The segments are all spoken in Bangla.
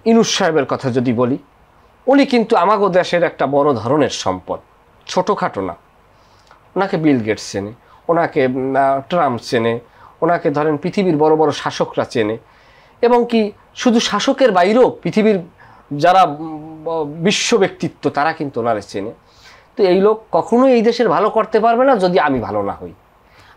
ইউনূস সাহেবের কথা যদি বলি, উনি কিন্তু আমাগো দেশের একটা বড় ধরনের সম্পদ, ছোটোখাটো না। ওনাকে বিল গেটস চেনে, ওনাকে ট্রাম্প চেনে, ওনাকে ধরেন পৃথিবীর বড় বড় শাসকরা চেনে, এবং কি শুধু শাসকের বাইরেও পৃথিবীর যারা বিশ্ব ব্যক্তিত্ব তারা কিন্তু ওনারে চেনে। তো এই লোক কখনোই এই দেশের ভালো করতে পারবে না যদি আমি ভালো না হই।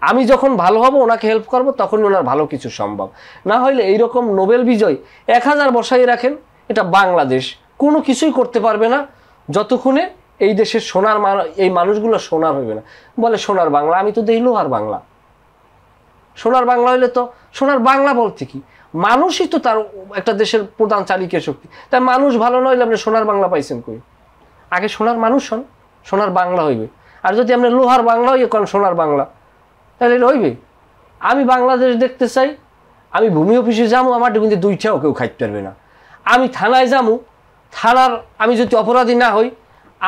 আমি যখন ভালো হব, ওনাকে হেল্প করব, তখনই ওনার ভালো কিছু সম্ভব। না হইলে এইরকম নোবেল বিজয় 1000 বসাই রাখেন, এটা বাংলাদেশ কোনো কিছুই করতে পারবে না যতক্ষণে এই দেশের সোনার এই মানুষগুলো সোনার হইবে না। বলে সোনার বাংলা, আমি তো দেই লোহার বাংলা। সোনার বাংলা হইলে তো, সোনার বাংলা বলতে কি, মানুষই তো তার একটা দেশের প্রধান চালিকা শক্তি। তাই মানুষ ভালো নইলে আপনি সোনার বাংলা পাইছেন কই? আগে সোনার মানুষ হন, সোনার বাংলা হইবে। আর যদি আপনি লোহার বাংলা হইয়ে কোন সোনার বাংলা, তাহলে এটা হইবে? আমি বাংলাদেশ দেখতে চাই, আমি ভূমি অফিসে যাবো, আমার কিন্তু 2টাও কেউ খাইতে পারবে না। আমি থানায় যাবো, থানার আমি যদি অপরাধী না হই,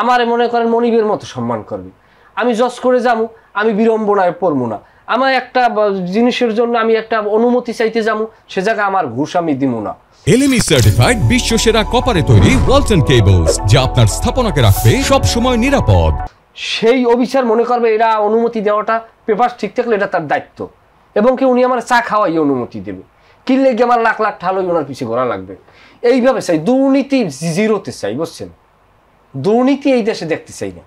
আমারে মনে করেন মনিবের মতো সম্মান করবে। আমি জজ করে যাবো, আমি বিড়ম্বনায় পড়বো না। আমার একটা জিনিসের জন্য আমি একটা অনুমতি চাইতে যাবো, সে জায়গায় আমার ঘুষ আমি দিব না। এলএমই সার্টিফাইড বিশ্বসেরা কপারে তৈরি ওয়ালটন কেবলস, যা আপনার স্থাপনাকে রাখবে সব সময় নিরাপদ। সেই অফিসার মনে করবে এরা অনুমতি দেওয়াটা, পেপার ঠিক থাকলে এটা তার দায়িত্ব, এবং কি উনি আমার চা খাওয়াই অনুমতি দেবে। কিনলে গিয়ে আমার লাখ লাখ ঠালোই ওনার পিছিয়ে ঘোরা লাগবে। এইভাবে চাই, দুর্নীতি জিরোতে চাই, বুঝছেন? দুর্নীতি এই দেশে দেখতে চাই না।